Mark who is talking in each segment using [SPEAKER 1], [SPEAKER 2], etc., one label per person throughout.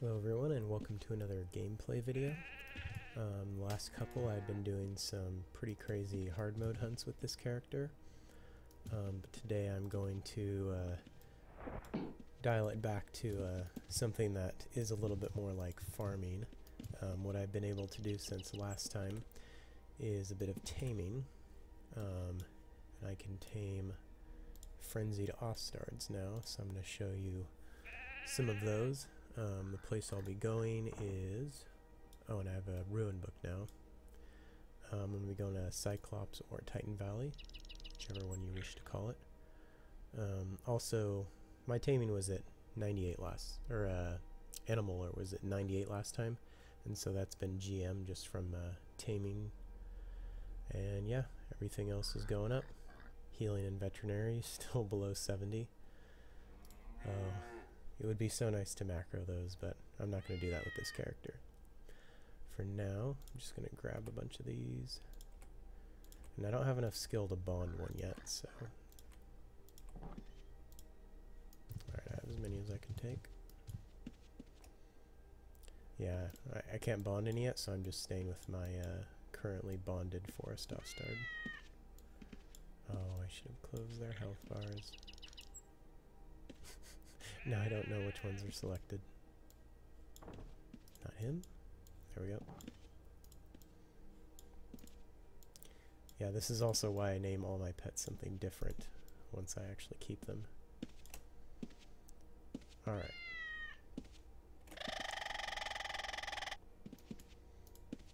[SPEAKER 1] Hello everyone and welcome to another gameplay video. Last couple I've been doing some pretty crazy hard mode hunts with this character, but today I'm going to dial it back to something that is a little bit more like farming. What I've been able to do since last time is a bit of taming, and I can tame frenzied Ostards now, so I'm going to show you some of those. The place I'll be going is... oh, and I have a ruin book now. I'm going to be going to Cyclops or Titan Valley, whichever one you wish to call it. Also, my taming was at 98 last... or Animal was at 98 last time, and so that's been GM just from taming. And yeah, everything else is going up. Healing and veterinary still below 70. It would be so nice to macro those, but I'm not going to do that with this character. For now, I'm just going to grab a bunch of these. And I don't have enough skill to bond one yet, so... alright, I have as many as I can take. Yeah, I can't bond any yet, so I'm just staying with my currently bonded Forest Ostard. Oh, I should have closed their health bars. Now I don't know which ones are selected. Not him? There we go. Yeah, this is also why I name all my pets something different once I actually keep them. Alright.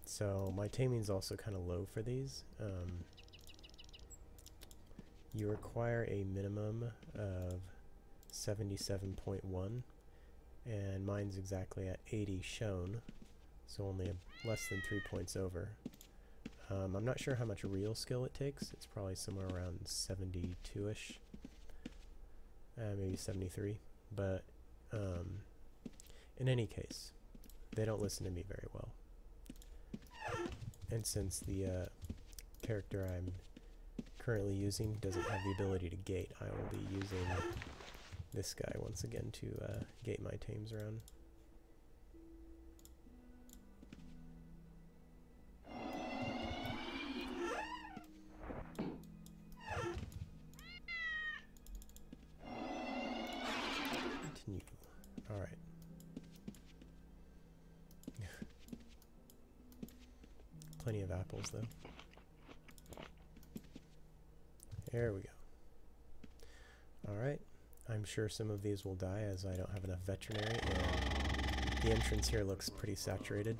[SPEAKER 1] So my taming's also kind of low for these. You require a minimum of 77.1, and mine's exactly at 80 shown, so only less than 3 points over. I'm not sure how much real skill it takes. It's probably somewhere around 72-ish, maybe 73, but in any case, they don't listen to me very well. And since the character I'm currently using doesn't have the ability to gate, I will be using this guy once again to gate my tames around. Continue. Alright. Plenty of apples though. There we go. Alright. I'm sure some of these will die as I don't have enough veterinary, and the entrance here looks pretty saturated.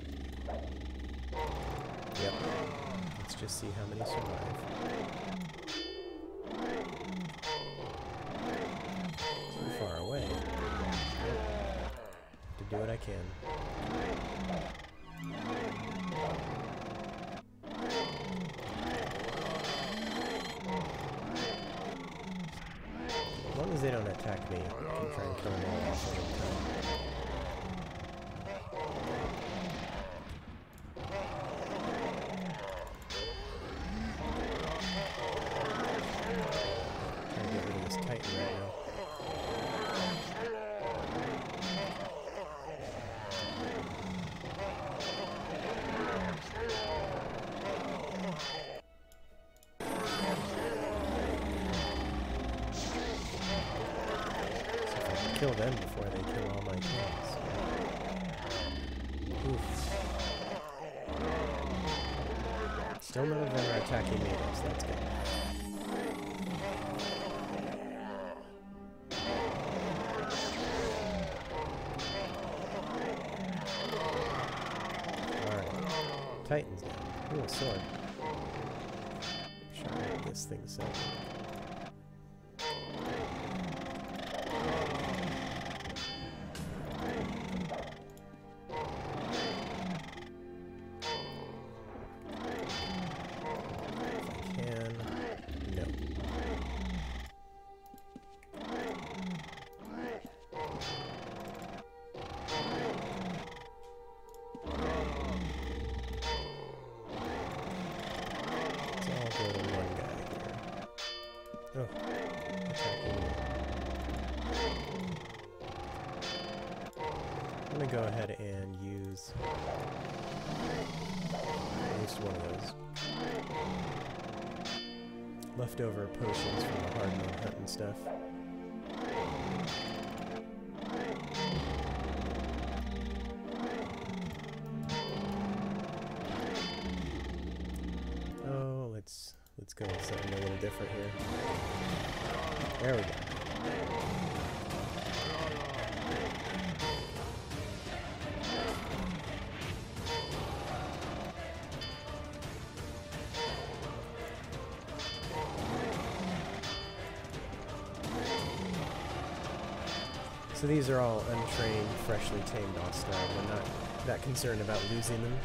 [SPEAKER 1] Yep. Let's just see how many survive. Too far away. To do what I can. As long as they don't attack me, I can try and kill them all off every time. Trying to get rid of this Titan right now. Kill them before they kill all my kills. Oof. Still none of them are attacking natives, that's good. Alright. Titan's down. Ooh, a sword. Try to make this thing so. One guy here. I'm going to go ahead and use at least one of those. Leftover potions from the hard mode hunt and stuff. Oh, let's go with something a little different here. There we go. So these are all untrained, freshly tamed Ostards. I'm not that concerned about losing them.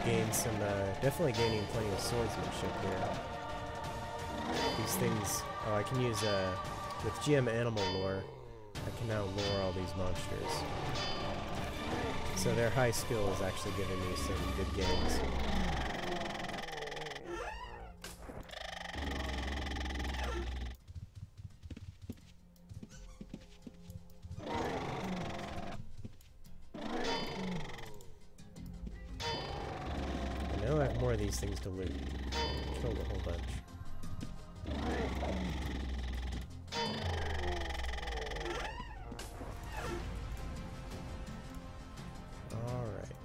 [SPEAKER 1] Gain some, definitely gaining plenty of swordsmanship here. These things, oh, I can use, with GM Animal Lore, I can now lure all these monsters. So their high skill is actually giving me some good gains. I know I have more of these things to loot. Killed a whole bunch. Alright.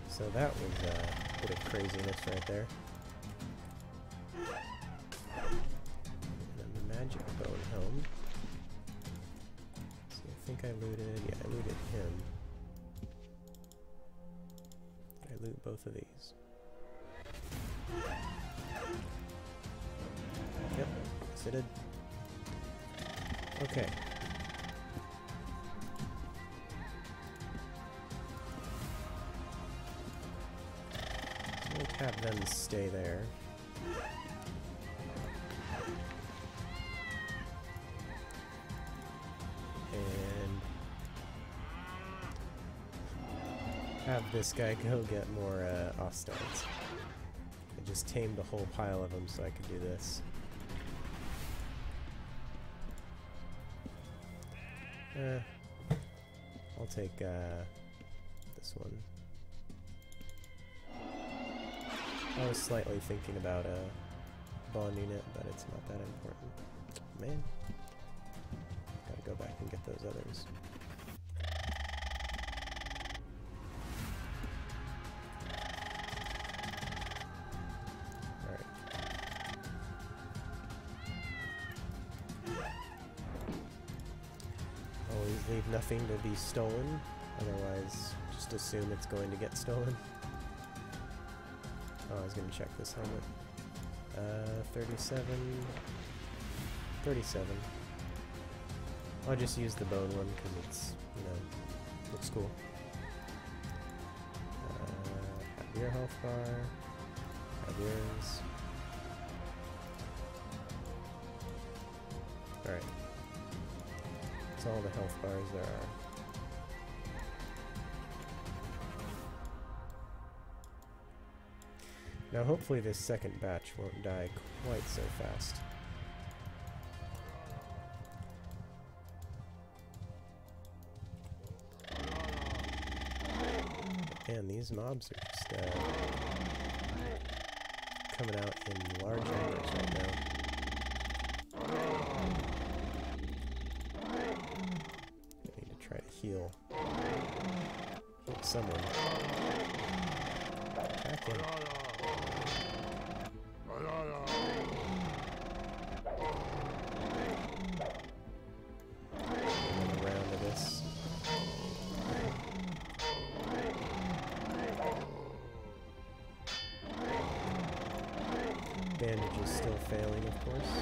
[SPEAKER 1] So that was a bit of craziness right there. And the magic bone helm. I think I looted, yeah, I looted him. Did I loot both of these? Yep, yes I did. Okay. So we'll have them stay there. Have this guy go get more Ostards. I just tamed a whole pile of them so I could do this. I'll take this one. I was slightly thinking about bonding it, but it's not that important. Man, gotta go back and get those others. Leave nothing to be stolen, otherwise just assume it's going to get stolen. Oh, I was going to check this helmet. 37. 37. I'll just use the bone one because it's, you know, looks cool. Have your health bar. Have yours. Alright. That's all the health bars there are. Now hopefully this second batch won't die quite so fast. Man, these mobs are just coming out in large numbers right now. Heal someone. Back in. Another round of this. Bandage is still failing, of course.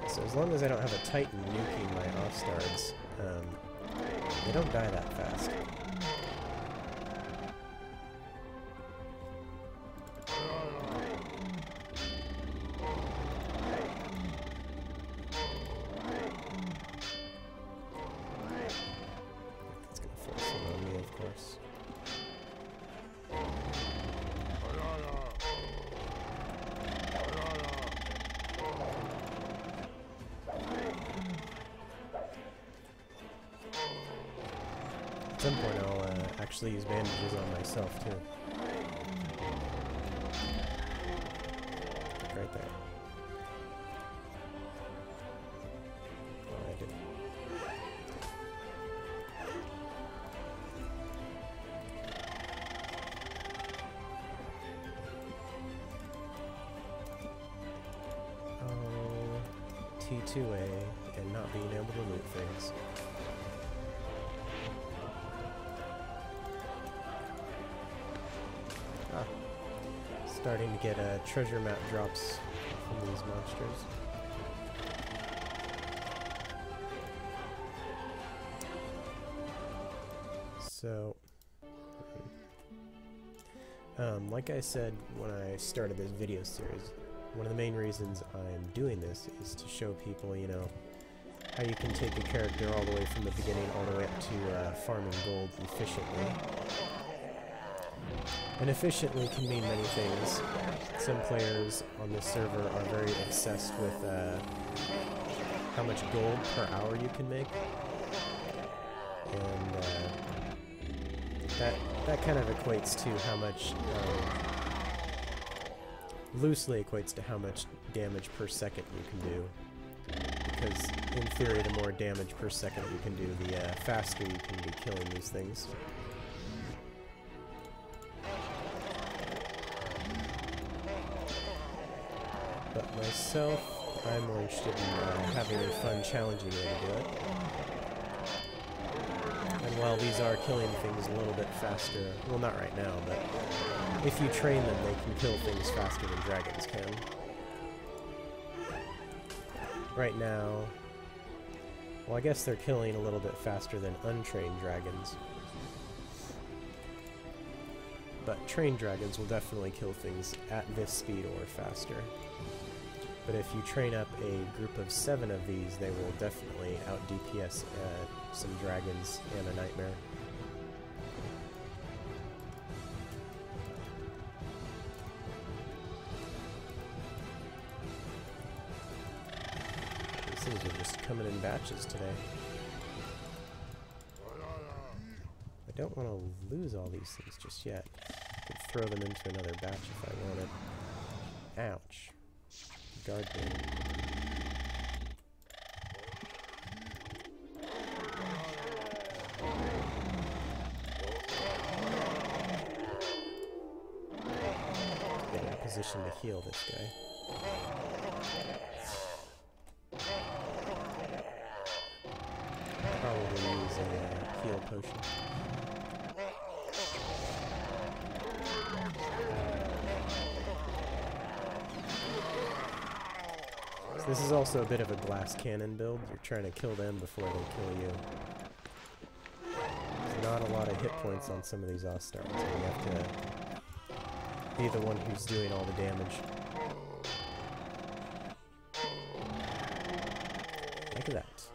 [SPEAKER 1] So as long as I don't have a Titan nuking my Ostards, they don't die that fast. course. At some point I'll actually use bandages on myself too. Right there. Oh, I did. Oh, T2A and not being able to loot things. Starting to get treasure map drops from these monsters. So, like I said when I started this video series, one of the main reasons I'm doing this is to show people, you know, how you can take a character all the way from the beginning all the way up to farming gold efficiently. And efficiently can mean many things. Some players on this server are very obsessed with how much gold per hour you can make. And that kind of equates to how much, loosely equates to how much damage per second you can do. Because in theory, the more damage per second you can do, the faster you can be killing these things. But myself, I'm more interested in having a fun, challenging way to do it. And while these are killing things a little bit faster, well, not right now, but if you train them, they can kill things faster than dragons can. Right now, well, I guess they're killing a little bit faster than untrained dragons. But trained dragons will definitely kill things at this speed or faster. But if you train up a group of 7 of these, they will definitely out DPS some dragons and a nightmare. These things are just coming in batches today. I don't want to lose all these things just yet. I could throw them into another batch if I wanted. Ouch. Guard me. Get in a position to heal this guy. Probably use a heal potion. This is also a bit of a glass cannon build. You're trying to kill them before they kill you. There's not a lot of hit points on some of these Ostards, so you have to be the one who's doing all the damage. Look at that.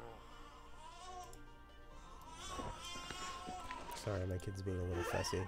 [SPEAKER 1] Sorry, my kid's being a little fussy.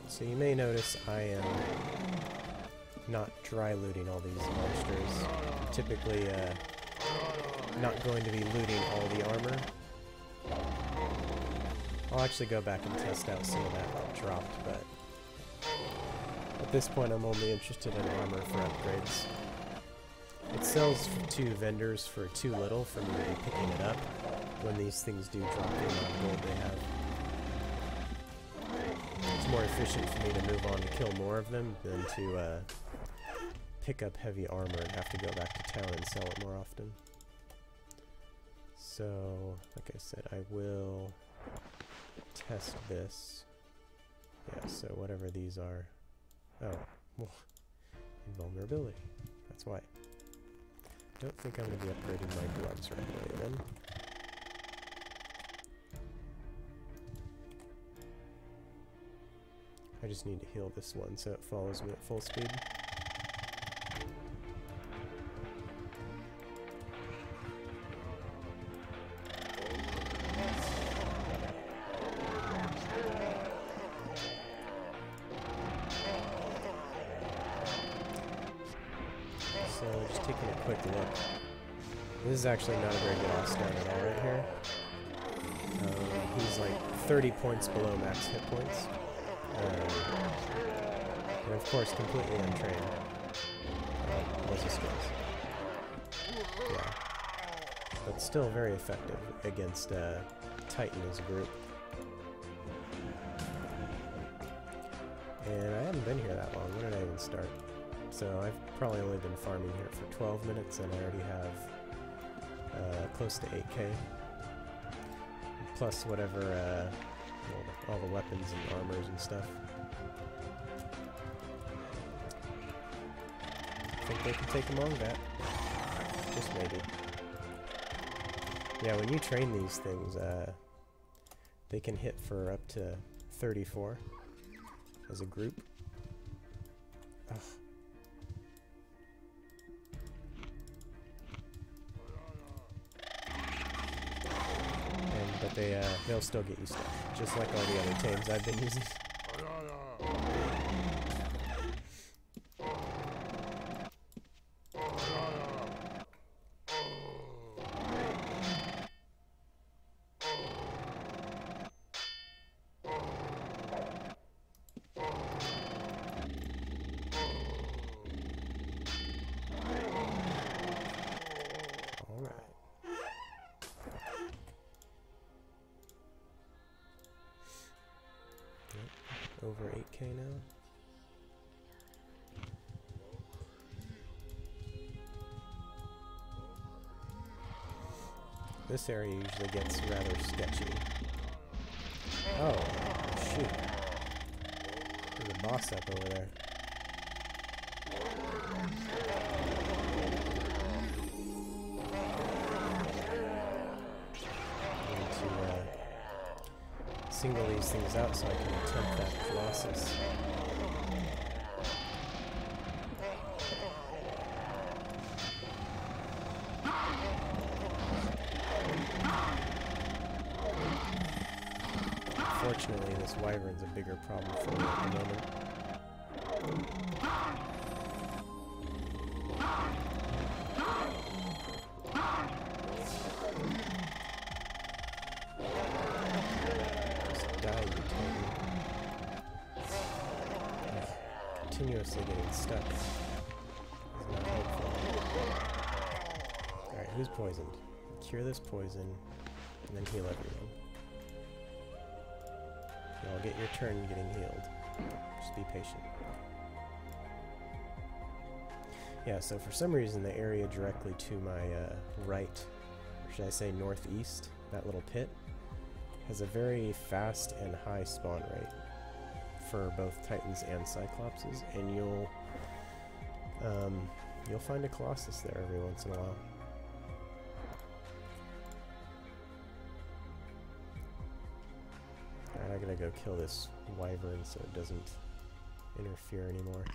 [SPEAKER 1] So you may notice I am not dry looting all these monsters. I'm typically not going to be looting all the armor. I'll actually go back and test out some of that dropped, but at this point I'm only interested in armor for upgrades. It sells to vendors for too little for me to be picking it up when these things do drop the amount of gold they have. It's more efficient for me to move on to kill more of them than to pick up heavy armor and have to go back to town and sell it more often. So, like I said, I will test this. Yeah, so whatever these are. Oh, well, invulnerability. That's why. Don't think I'm going to be upgrading my gloves right away then. I just need to heal this one so it follows me at full speed. So just taking a quick look. This is actually not a very good Ostard at all right here. He's like 30 points below max hit points. And of course completely untrained. Was his skills. Yeah. But still very effective against Titan as a group. And I haven't been here that long. When did I even start? So I've probably only been farming here for 12 minutes and I already have close to 8k. Plus whatever, all the weapons and armors and stuff. I think they can take them on that. Just maybe. Yeah, when you train these things, they can hit for up to 34 as a group. Ugh. But they'll still get you stuck, just like all the other tames I've been using. Over 8k now. This area usually gets rather sketchy. Oh, shoot. There's a boss up over there. Single these things out so I can attempt that Colossus. Fortunately, this wyvern's a bigger problem for me at the moment. Continuously getting stuck. It's not helpful. Alright, who's poisoned? Cure this poison, and then heal everyone. You'll get your turn getting healed. Just be patient. Yeah, so for some reason the area directly to my right, or should I say northeast, that little pit, has a very fast and high spawn rate for both Titans and Cyclopses, and you'll find a Colossus there every once in a while. Alright, I gotta go kill this wyvern so it doesn't interfere anymore.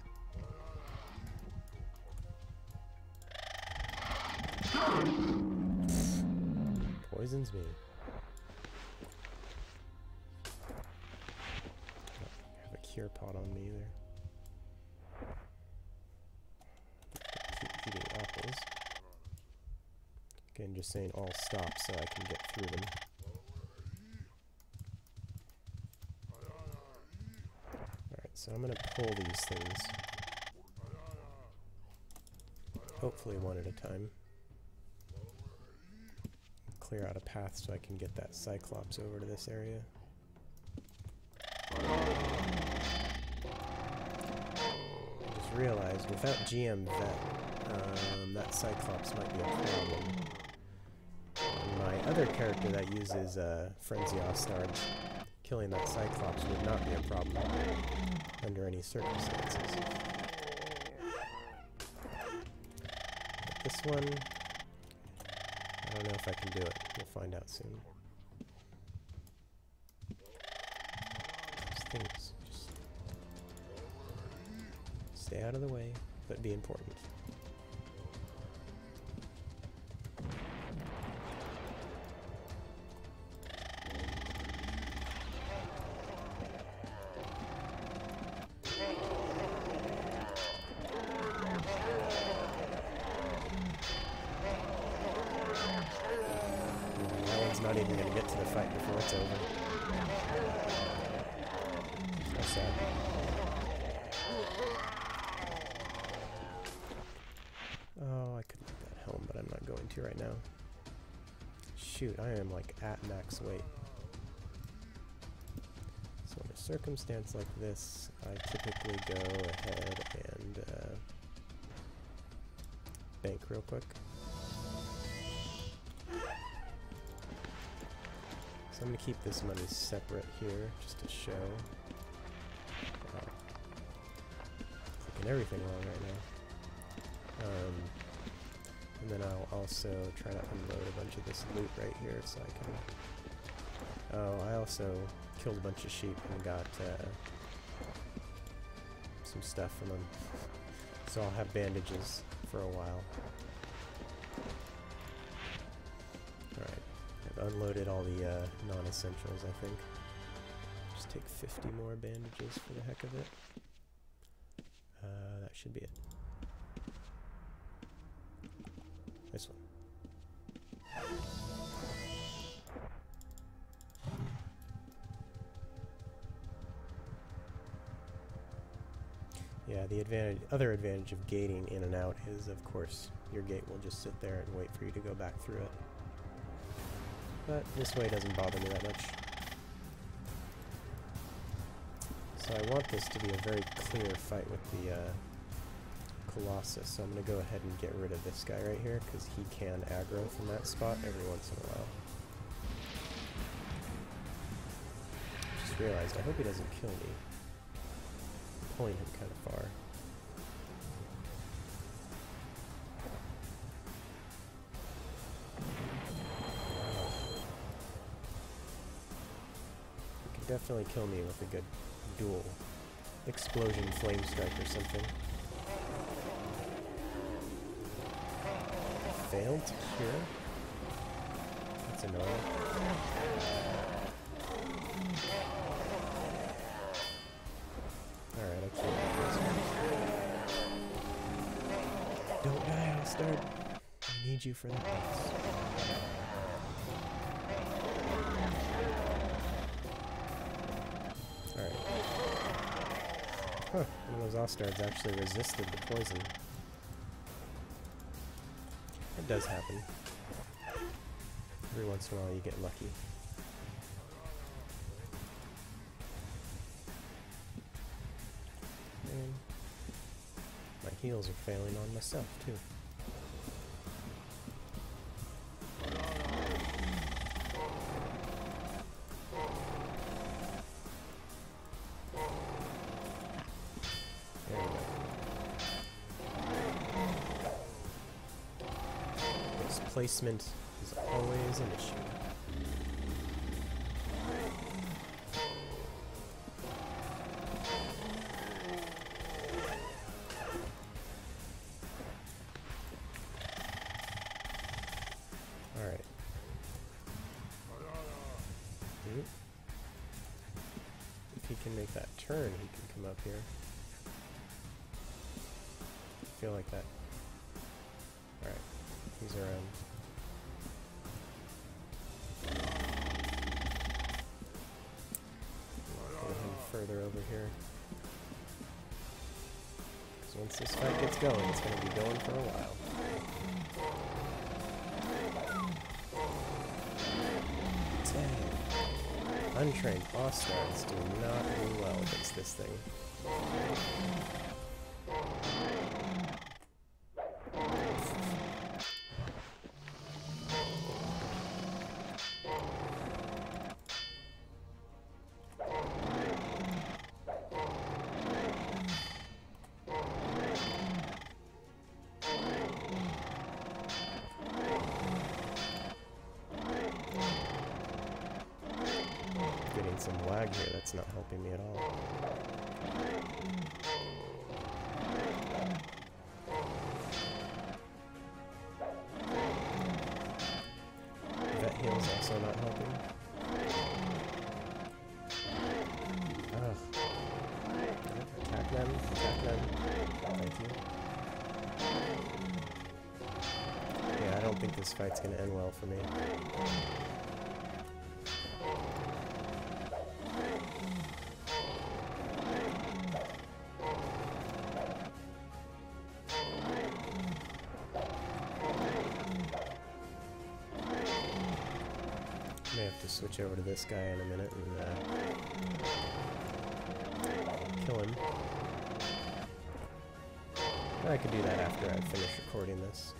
[SPEAKER 1] Poisons me. Cure pot on me either. Keep eating apples. Again, just saying all stop so I can get through them. So I'm going to pull these things. Hopefully one at a time. Clear out a path so I can get that Cyclops over to this area. I just realized without GM that Cyclops might be a problem. My other character that uses frenzied Ostards, killing that Cyclops would not be a problem under any circumstances. But this one, I don't know if I can do it. We'll find out soon. These things, just stay out of the way, but be important. Not even going to get to the fight before it's over. So sad. Oh, I could make that helm, but I'm not going to right now. Shoot, I am like at max weight. So in a circumstance like this, I typically go ahead and bank real quick. So I'm going to keep this money separate here, just to show. Wow. Clicking everything wrong right now. And then I'll also try to unload a bunch of this loot right here so I can... Oh, I also killed a bunch of sheep and got some stuff from them. So I'll have bandages for a while. Unloaded all the non-essentials, I think. Just take 50 more bandages for the heck of it. That should be it. This one. Yeah, the other advantage of gating in and out is, of course, your gate will just sit there and wait for you to go back through it. But this way doesn't bother me that much. So I want this to be a very clear fight with the Colossus, so I'm going to go ahead and get rid of this guy right here, because he can aggro from that spot every once in a while. Just realized, I hope he doesn't kill me. I'm pulling him kind of far. Definitely kill me with a good dual explosion flame strike or something. Failed to cure? That's annoying. Alright, I killed that. Don't die, Ostard. I need you for that boss. Alright. Huh, one of those Ostards actually resisted the poison. It does happen. Every once in a while you get lucky. And my heals are failing on myself, too. Placement is always an issue. Alright. If he can make that turn, he can come up here. I feel like that. Alright. He's around. Further over here. Once this fight gets going, it's going to be going for a while. Dang. Untrained Ostards do not do well against this thing. Getting some lag here, that's not helping me at all. Vet heal's also not helping. Ugh. Attack them, attack them. Thank you. Yeah, I don't think this fight's gonna end well for me. May have to switch over to this guy in a minute and kill him. I could do that after I finish recording this.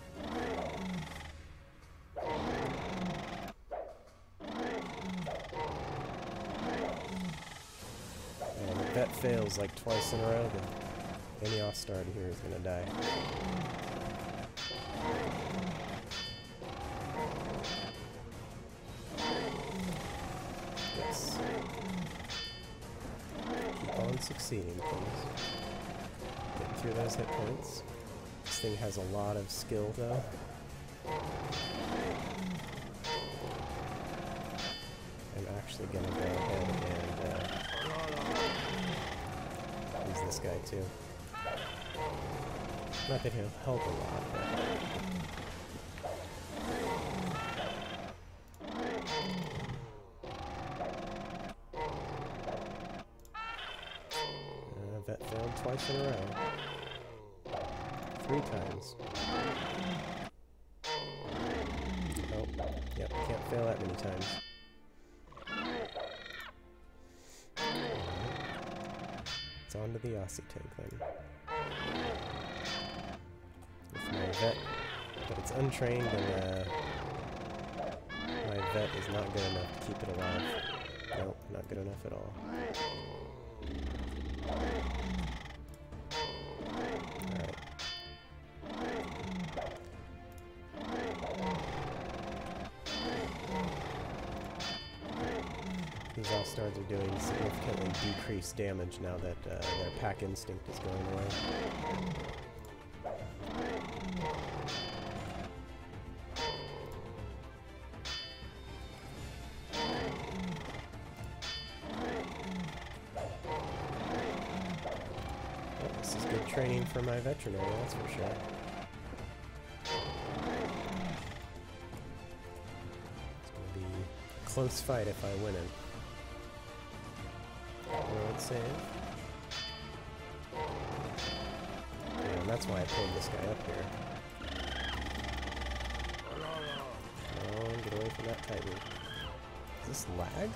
[SPEAKER 1] And if that fails like twice in a row, then any Ostard here is gonna die. Yes. Keep on succeeding, please. Getting through those hit points. This thing has a lot of skill, though. I'm actually gonna go ahead and use this guy, too. Not that he'll help a lot, but... That failed twice in a row. 3 times. Oh, yep, can't fail that many times. It's on to the Aussie tank then. With my vet, but it's untrained and my vet is not good enough to keep it alive. Nope, not good enough at all. Alright. These Ostards are doing significantly decreased damage now that their pack instinct is going away. This is good training for my veterinary, that's for sure. It's going to be a close fight if I win it. Road save. Yeah, and that's why I pulled this guy up here. Come on, get away from that Titan. Is this lag?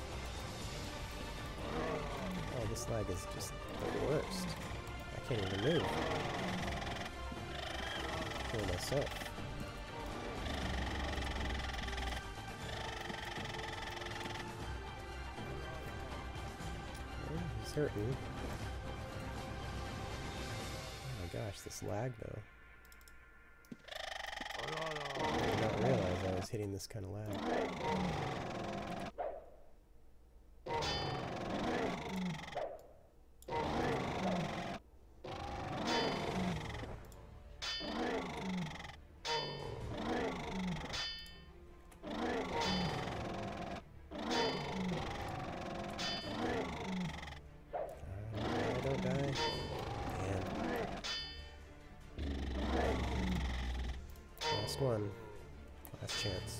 [SPEAKER 1] Oh, this lag is just the worst. I can't even move. Kill myself. Oh, he's hurting. Oh my gosh, this lag though. I did not realize I was hitting this kind of lag. Don't die. Man. Last one. Last chance.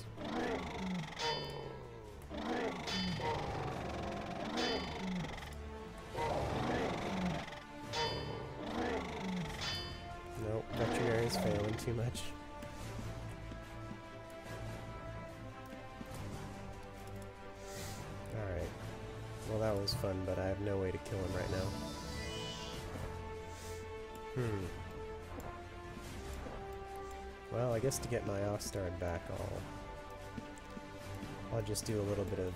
[SPEAKER 1] too much. Alright. Well, that was fun, but I have no way to kill him right now. Well, I guess to get my Ostard back, I'll just do a little bit of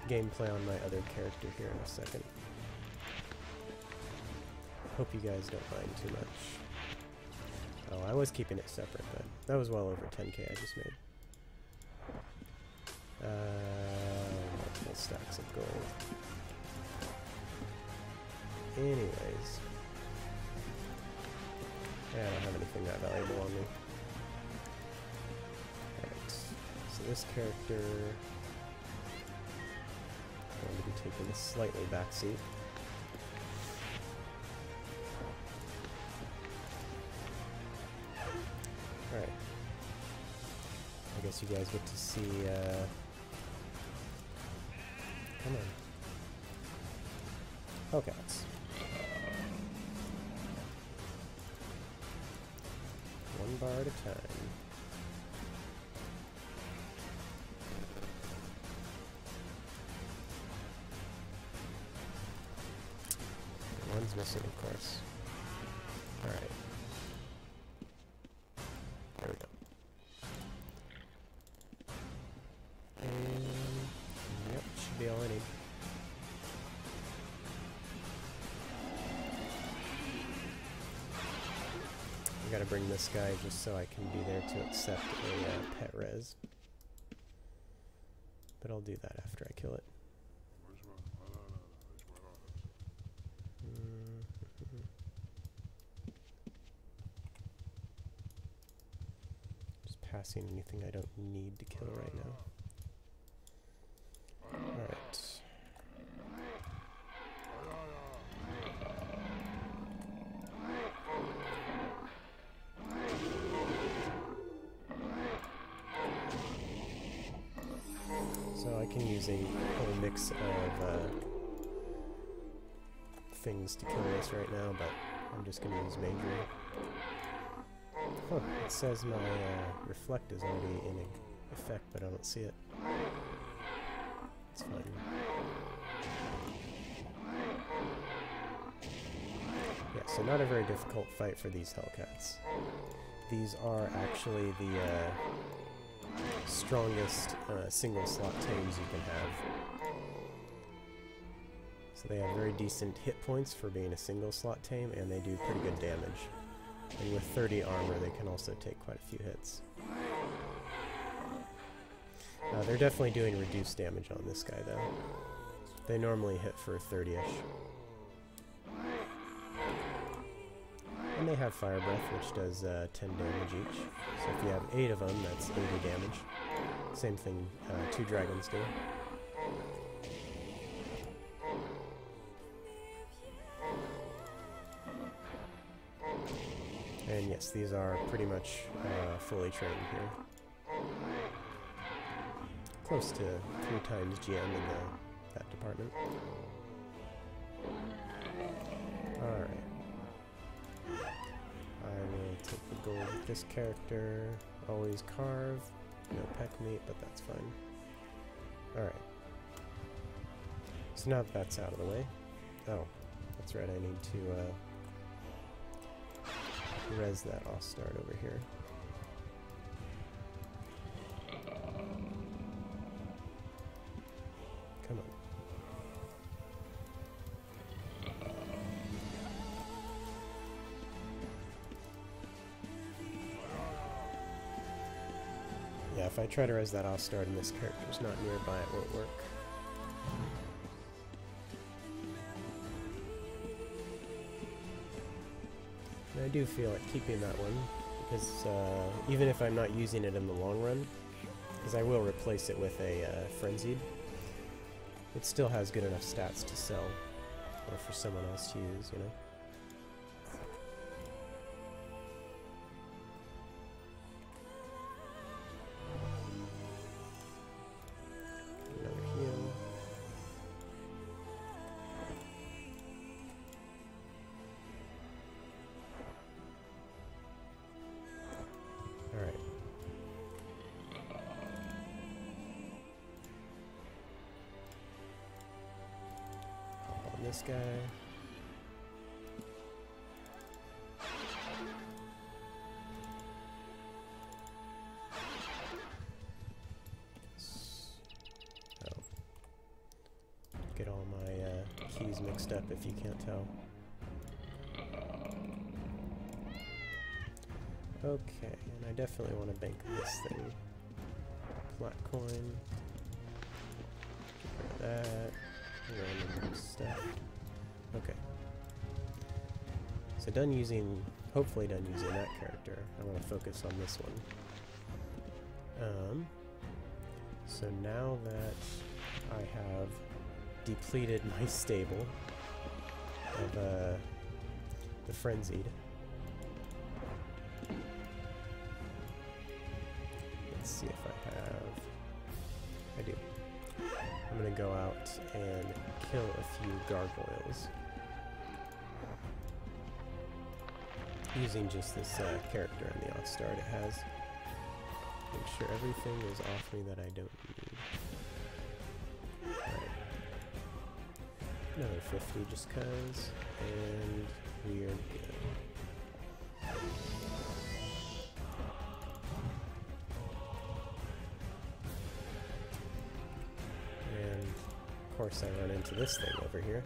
[SPEAKER 1] gameplay on my other character here in a second. Hope you guys don't mind too much. Oh, I was keeping it separate, but that was well over 10k I just made. Multiple stacks of gold. Anyways. Yeah, I don't have anything that valuable on me. Alright, so this character is going to be taking a slightly backseat. Alright. I guess you guys get to see, come on. Hellcats. One bar at a time. One's missing, of course. Alright. There we go. And yep, should be all I need. I gotta bring this guy just so I can be there to accept a pet res. But I'll do that after I kill it. Just passing anything I don't need to kill right now. Alright. So I can use a whole mix of things to kill this right now, but I'm just going to use Majory. Huh, it says my reflect is already in effect, but I don't see it. It's fine. Yeah, so not a very difficult fight for these Hellcats. These are actually the strongest single slot tames you can have. So they have very decent hit points for being a single slot tame, and they do pretty good damage. And with 30 armor, they can also take quite a few hits. They're definitely doing reduced damage on this guy, though. They normally hit for 30-ish. And they have Fire Breath, which does 10 damage each. So if you have 8 of them, that's 80 damage. Same thing 2 dragons do. And yes, these are pretty much fully trained here. Close to 3 times GM in that department. Alright. I will take the gold with this character. Always carve. No peck meat, but that's fine. Alright. So now that that's out of the way. Oh, that's right, I need to res that Ostard over here. Come on. Yeah, if I try to res that Ostard and this character's not nearby, it won't work. And I do feel like keeping that one, because even if I'm not using it in the long run, because I will replace it with a frenzied, it still has good enough stats to sell, or for someone else to use, you know? Another heal. this guy. Oh. Get all my keys mixed up if you can't tell. Okay, and I definitely want to bank this thing. Flat coin. Get rid of that. Random stuff. Okay. So hopefully done using that character. I want to focus on this one. So now that I have depleted my stable of the frenzied, let's see if I have. I do. I'm gonna go out and kill a few gargoyles using just this character in the Ostard it has. Make sure everything is off me that I don't need. Right. Another 50 just cause, and we are good. And of course I run into this thing over here.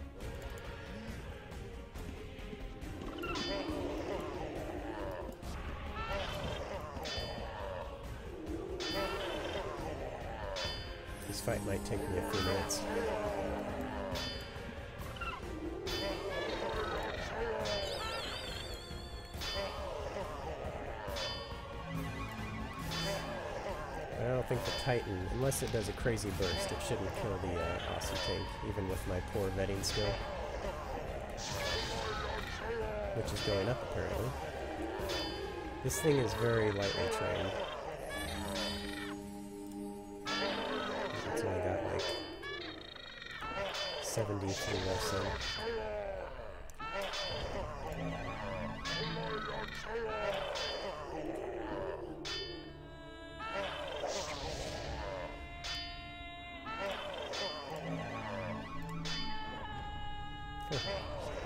[SPEAKER 1] This fight might take me a few minutes. I don't think the Titan, unless it does a crazy burst, it shouldn't kill the awesome tank, even with my poor vetting skill. Which is going up, apparently. This thing is very lightly trained. It's only got like 73 wrestling.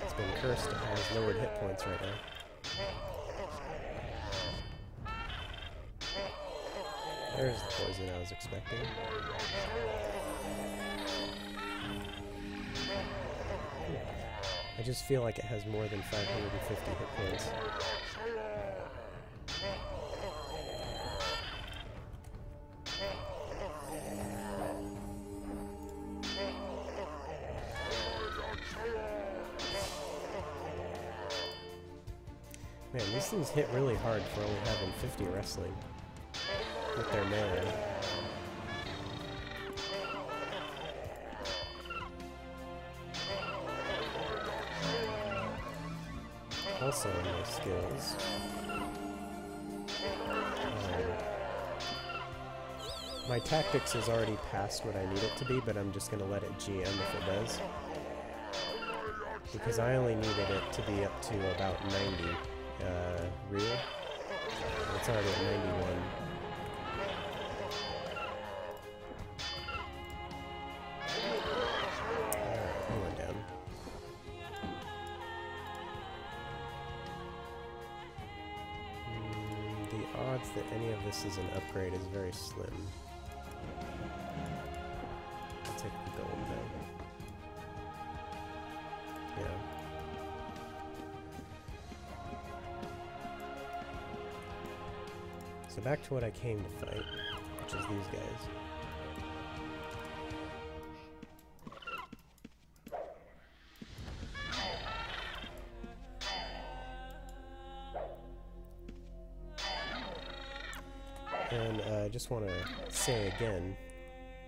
[SPEAKER 1] It's been cursed. It has lowered hit points right now. There's the poison I was expecting. I just feel like it has more than 550 hit points. Man, these things hit really hard for only having 50 wrestling with their melee. Also in my skills, my tactics is already past what I need it to be, but I'm just going to let it GM if it does. Because I only needed it to be up to about 90 real. It's already at 91. Alright, he went down. The odds that any of this is an upgrade is very slim. I'll take the gold though. Yeah. So back to what I came to fight, which is these guys. And I just want to say again,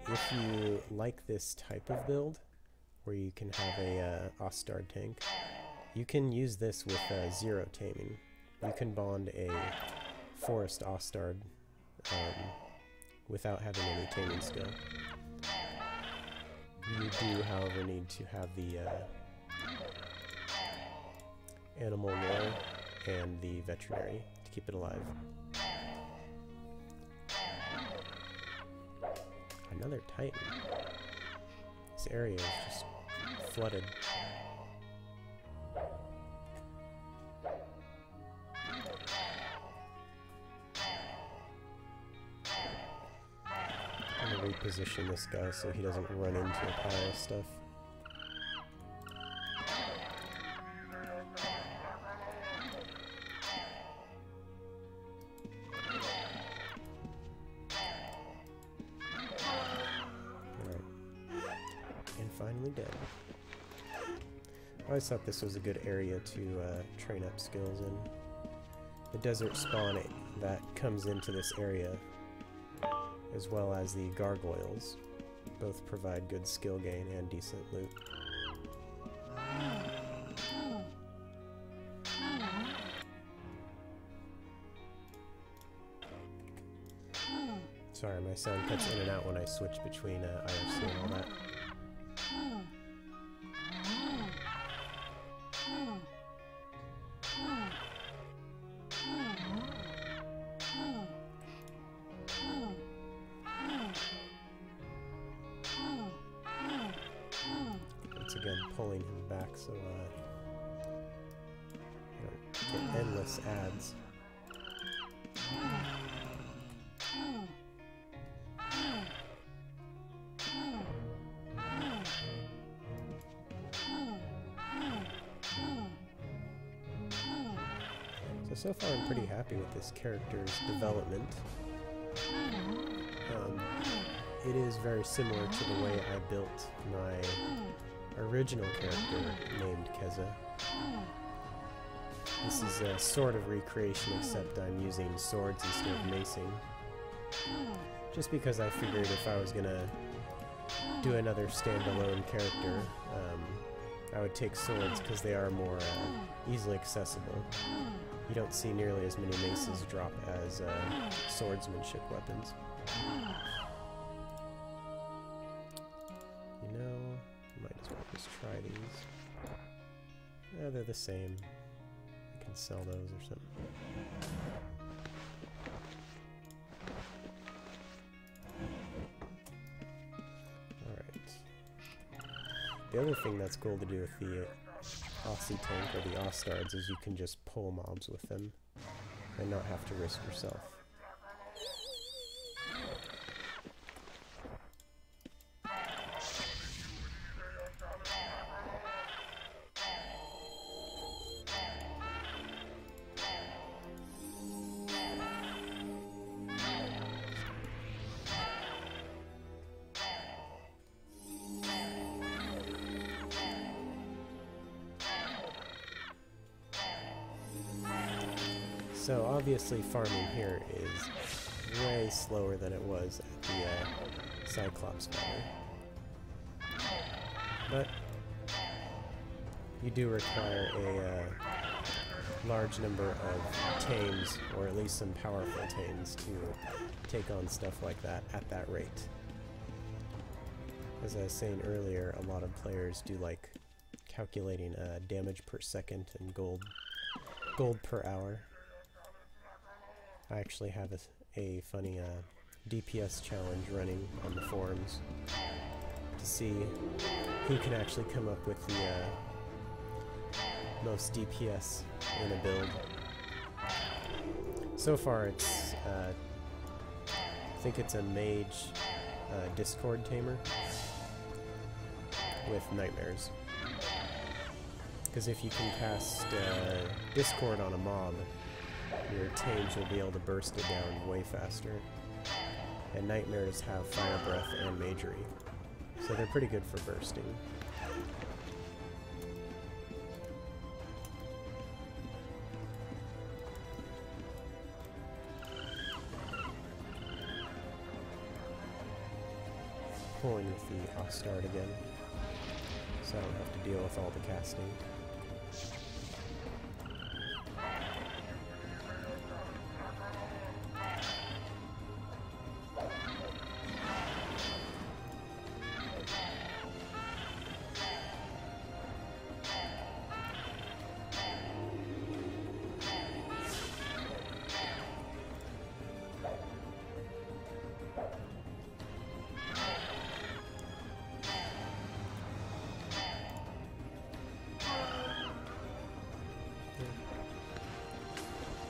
[SPEAKER 1] if you like this type of build, where you can have a Ostard tank, you can use this with 0 taming. You can bond a Forest Ostard without having any taming skill. You do, however, need to have the animal lore and the veterinary to keep it alive. Another Titan. This area is just flooded. position this guy so he doesn't run into a pile of stuff. Alright. And finally dead. I always thought this was a good area to train up skills in. The desert spawn that comes into this area, as well as the gargoyles, both provide good skill gain and decent loot. Sorry, my sound cuts in and out when I switch between IRC and all that. Once again, pulling him back so I don't get endless ads. So far I'm pretty happy with this character's development. It is very similar to the way I built my original character named Keza. This is a sort of recreation, except I'm using swords instead of macing. Just because I figured if I was gonna do another standalone character, I would take swords because they are more easily accessible. You don't see nearly as many maces drop as swordsmanship weapons. You know, might as well just try these. They're the same. I can sell those or something. Alright. The other thing that's cool to do with the Aussie tank or the Ostards is you can just pull mobs with them and not have to risk yourself. So obviously farming here is way slower than it was at the Cyclops Valley. But you do require a large number of tames, or at least some powerful tames, to take on stuff like that at that rate. As I was saying earlier, a lot of players do like calculating damage per second and gold per hour. I actually have a funny DPS challenge running on the forums to see who can actually come up with the most DPS in a build. So far it's, I think it's a mage Discord tamer with nightmares. Because if you can cast Discord on a mob, your tames will be able to burst it down way faster. And nightmares have fire breath and magery, so they're pretty good for bursting. Pulling with the Ostard again, so I don't have to deal with all the casting.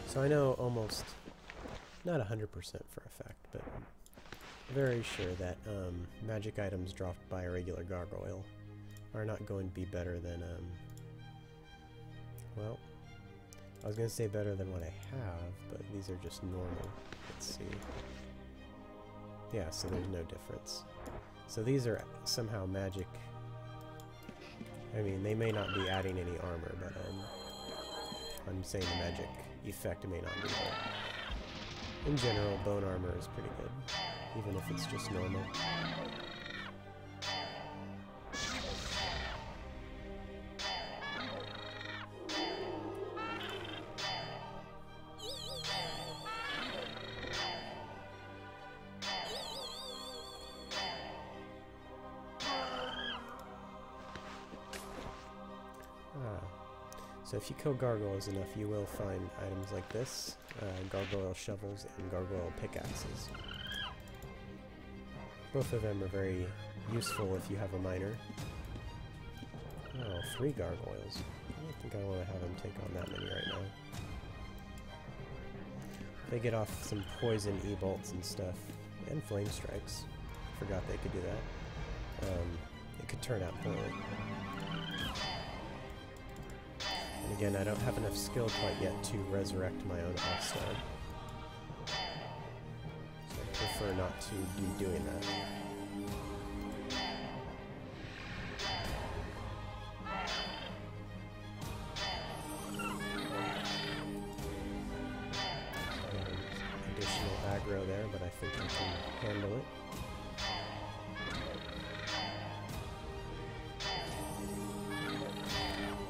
[SPEAKER 1] So I know almost, not 100% for a fact, but very sure that magic items dropped by a regular gargoyle are not going to be better than, well, I was going to say better than what I have, but these are just normal. Let's see. Yeah, so there's no difference. So these are somehow magic. I mean, they may not be adding any armor, but I'm saying the magic effect may not be there. In general, bone armor is pretty good, even if it's just normal. So if you kill gargoyles enough, you will find items like this, gargoyle shovels and gargoyle pickaxes. Both of them are very useful if you have a miner. Oh, 3 gargoyles. I don't think I want to have them take on that many right now. They get off some poison e-bolts and stuff, and flame strikes. Forgot they could do that. It could turn out poorly. And again, I don't have enough skill quite yet to resurrect my own Ostard. So I prefer not to be doing that. Additional aggro there, but I think I can handle it.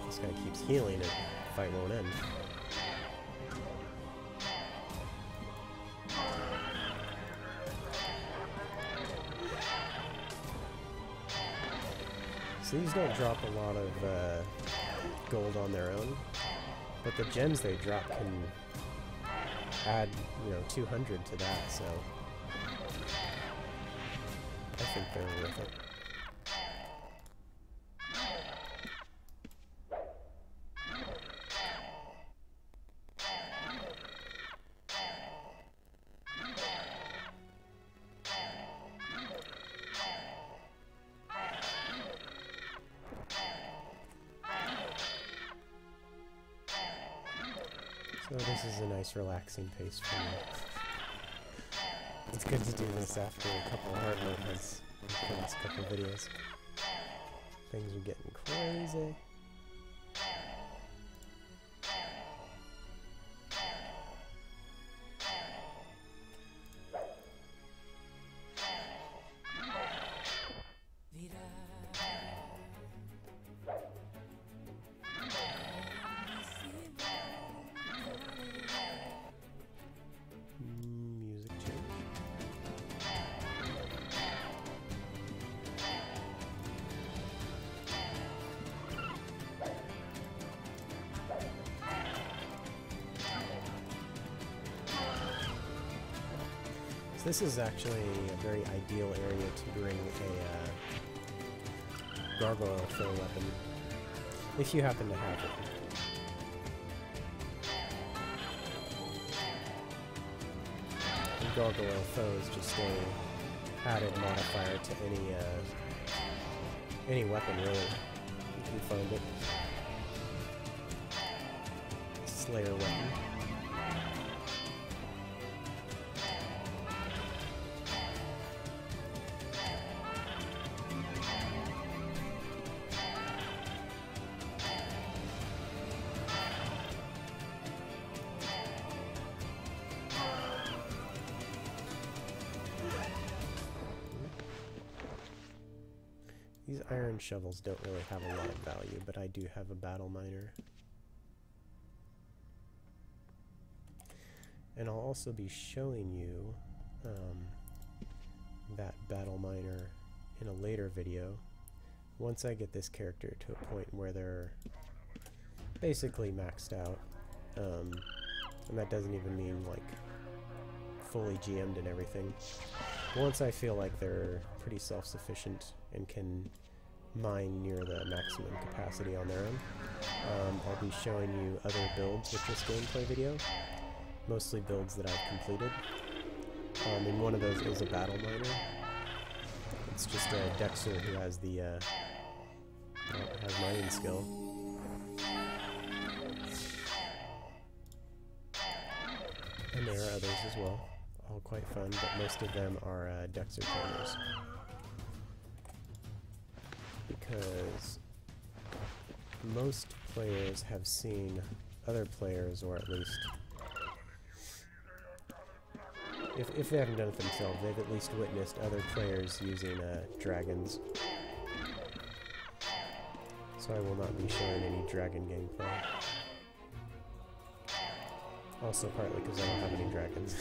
[SPEAKER 1] This guy keeps healing and the fight won't end. So these don't drop a lot of gold on their own, but the gems they drop can add, 200 to that, so I think they're worth it. So this is a nice relaxing pace for me. It's good to do this after a couple hard mode hunts in the last couple videos. Things are getting crazy. So this is actually a very ideal area to bring a gargoyle fill weapon, if you happen to have it. And gargoyle foe is just a added modifier to any weapon really. You can find it. Slayer weapon. These iron shovels don't really have a lot of value, but I do have a battle miner. And I'll also be showing you that battle miner in a later video, once I get this character to a point where they're basically maxed out. And that doesn't even mean like fully GM'd and everything. Once I feel like they're pretty self-sufficient and can mine near the maximum capacity on their own, I'll be showing you other builds with this gameplay video, mostly builds that I've completed. And one of those is a battle miner. It's just a Dexter who has the has mining skill. And there are others as well, all quite fun, but most of them are Dexter trainers. Because most players have seen other players, or at least, if they haven't done it themselves, they've at least witnessed other players using dragons. So I will not be showing any dragon gameplay. Also partly because I don't have any dragons.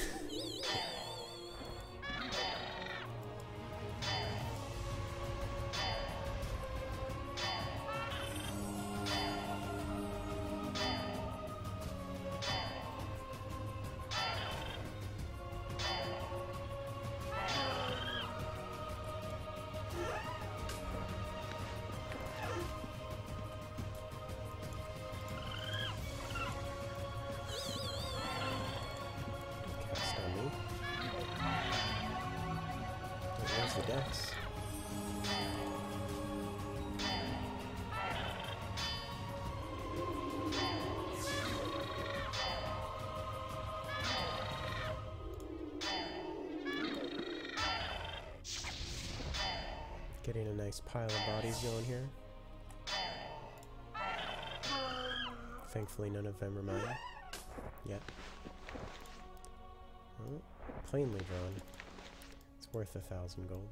[SPEAKER 1] Where's the Dex? Getting a nice pile of bodies going here. Thankfully none of them are mine. Yet. Oh, plainly drawn. It's worth 1,000 gold.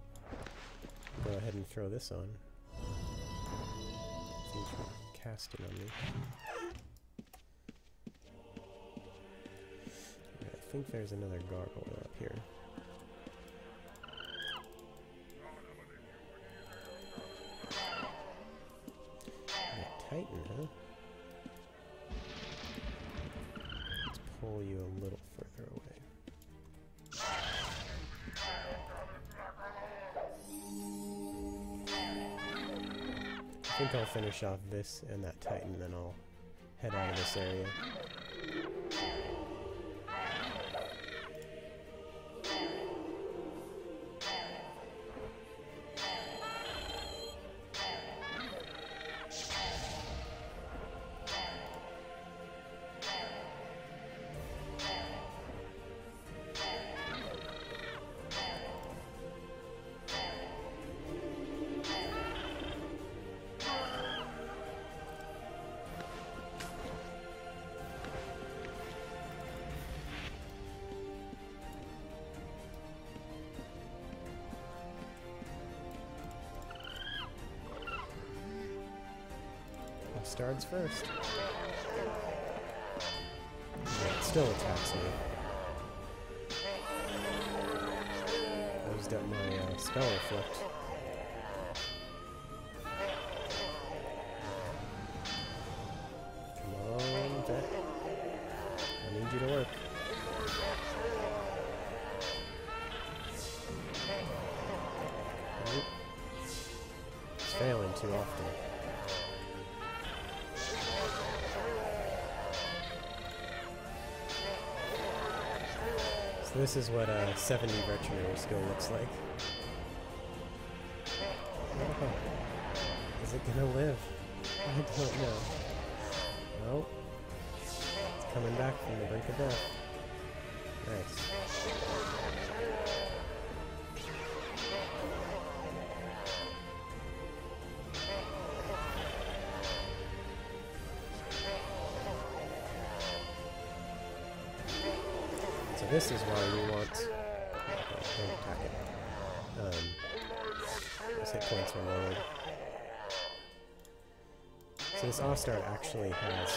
[SPEAKER 1] Go ahead and throw this on. Things are casting on me. Yeah, I think there's another gargoyle up here. Titan, huh? Let's pull you a little further away. I think I'll finish off this and that Titan, then I'll head out of this area. Ostards first. Yeah, it still attacks me. I used up my spell reflect. Come on, Vet. I need you to work. Nope. It's failing too often. This is what a 70 veterinary skill looks like. Oh, is it gonna live? I don't know. Nope. It's coming back from the brink of death. Nice. So this is why we want... don't attack it. Those hit points are lowered. So this Ostard actually has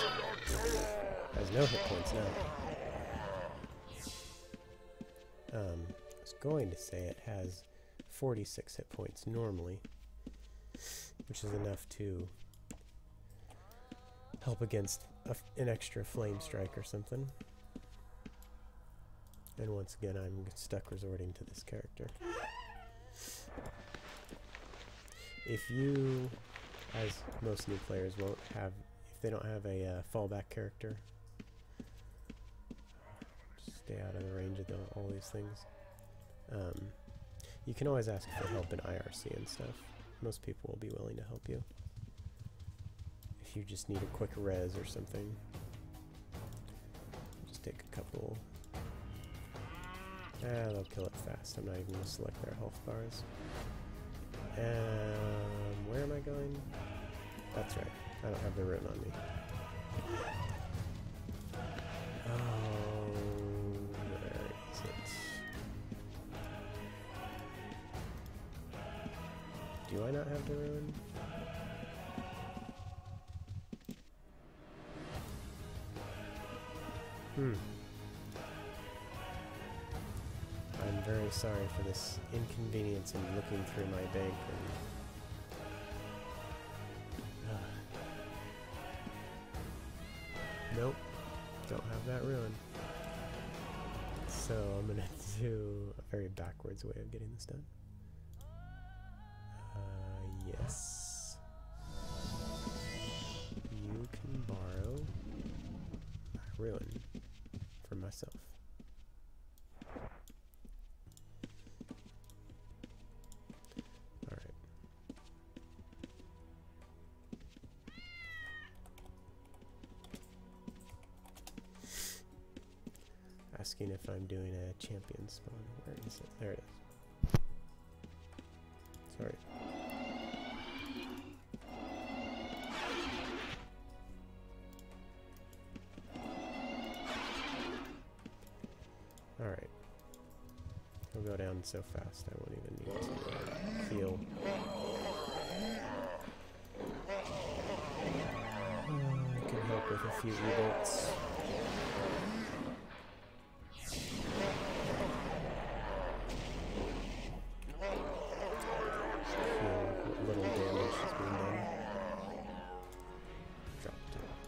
[SPEAKER 1] no hit points now. I was going to say it has 46 hit points normally, which is enough to help against an extra flame strike or something. And once again, I'm stuck resorting to this character. If you, as most new players won't have, if they don't have a fallback character, just stay out of the range of all these things. You can always ask for help in IRC and stuff. Most people will be willing to help you. If you just need a quick res or something. Just take a couple. They'll kill it fast. I'm not even going to select their health bars. Where am I going? That's right. I don't have the rune on me. Oh, where is it? Do I not have the rune? I'm very sorry for this inconvenience in looking through my bank and nope, don't have that rune. So I'm gonna do a very backwards way of getting this done. Yes. You can borrow a rune for myself. Alright. Asking if I'm doing a champion spawn. Where is it? There it is. Sorry. Alright. He'll go down so fast I won't even need to heal. I can help with a few rebolts.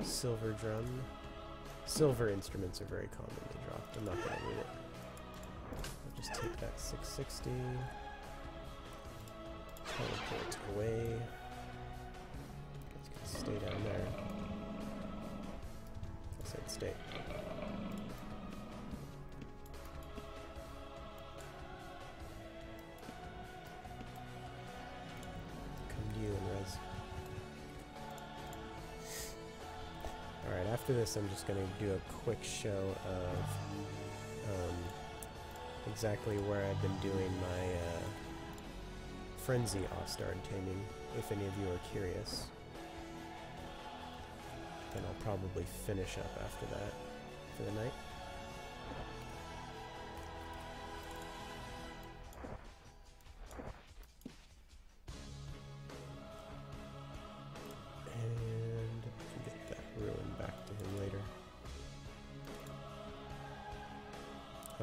[SPEAKER 1] Silver drum. Silver instruments are very commonly dropped. I'm not going to need it. I'll just take that 660. Teleport away. It's going to stay down there. I said stay. Come to you and res. Alright, after this I'm just going to do a quick show of exactly where I've been doing my frenzy Ostard taming, if any of you are curious. Then I'll probably finish up after that for the night.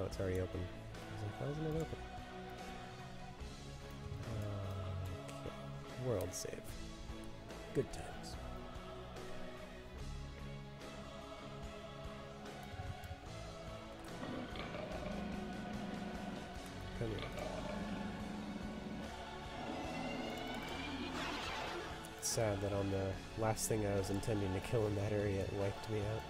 [SPEAKER 1] Oh, it's already open. I was like, why isn't it open? Okay. World save. Good times. Come here. It's sad that on the last thing I was intending to kill in that area, it wiped me out.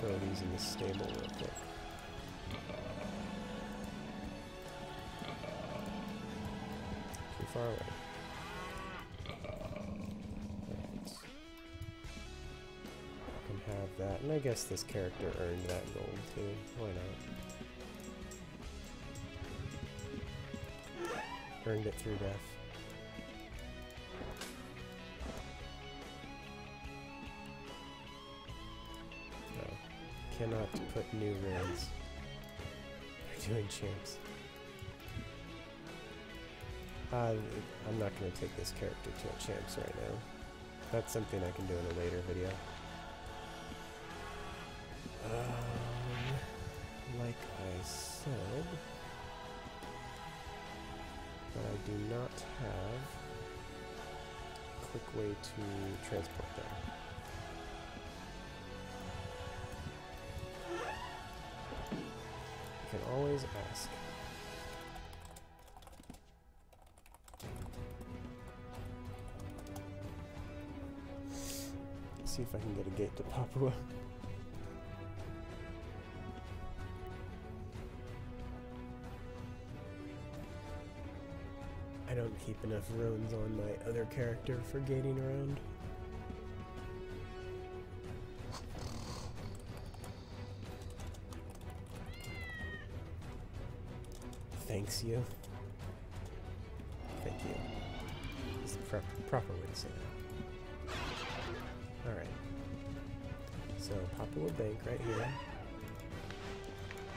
[SPEAKER 1] Throw these in the stable real quick. Too far away. Right. I can have that, and I guess this character earned that gold too. Why not? Earned it through death. Cannot put new runes. They're doing champs. I'm not going to take this character to a champs right now. That's something I can do in a later video. Like I said, but I do not have a quick way to transport there. You can always ask. see if I can get a gate to Papua. I don't keep enough runes on my other character for gating around. Thanks you. Thank you. Is the proper way to say that. Alright. So, Papua Bank right here.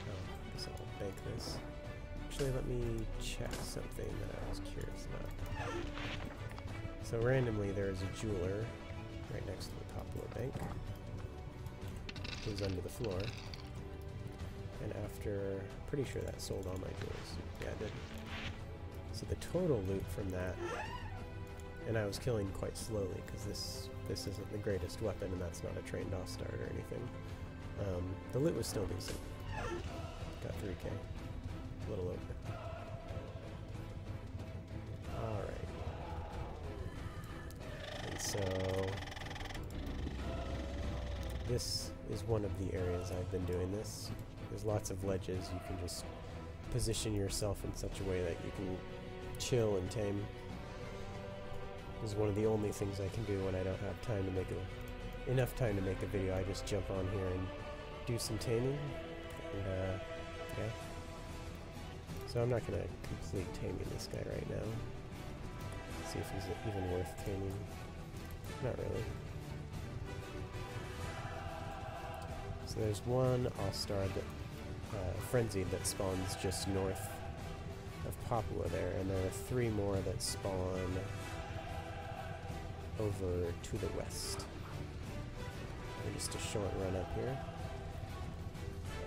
[SPEAKER 1] Oh, I guess I'll bank this. Actually, let me check something that I was curious about. So, randomly, there is a jeweler right next to the Papua Bank. Who's under the floor. And after, pretty sure that sold all my jewels. Yeah, it did. So the total loot from that, and I was killing quite slowly because this isn't the greatest weapon, and that's not a trained Ostard or anything. The loot was still decent. Got 3k, a little over. All right. And so this is one of the areas I've been doing this. There's lots of ledges. You can just position yourself in such a way that you can chill and tame. This is one of the only things I can do when I don't have time to make enough time to make a video. I just jump on here and do some taming. And yeah. So I'm not gonna complete taming this guy right now. See if he's even worth taming. Not really. So there's one Ostard that frenzied that spawns just north of Papua there, and there are 3 more that spawn over to the west. And just a short run up here.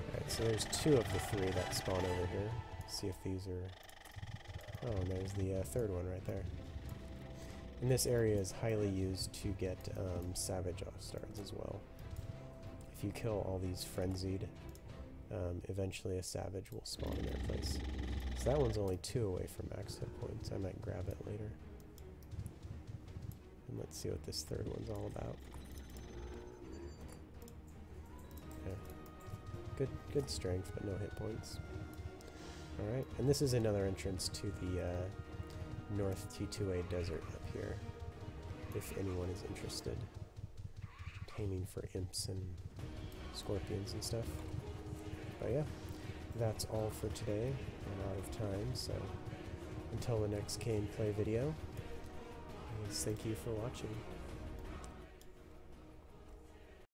[SPEAKER 1] Alright, so there's 2 of the 3 that spawn over here. See if these are... Oh, and there's the 3rd one right there. And this area is highly used to get Savage Ostards as well. If you kill all these frenzied, eventually a Savage will spawn in their place. So that one's only 2 away from max hit points. I might grab it later. And let's see what this 3rd one's all about. Yeah. Good strength, but no hit points. Alright, and this is another entrance to the North T2A desert up here, if anyone is interested. Taming for imps and scorpions and stuff. But yeah, that's all for today. I'm out of time, so until the next gameplay video, thank you for watching.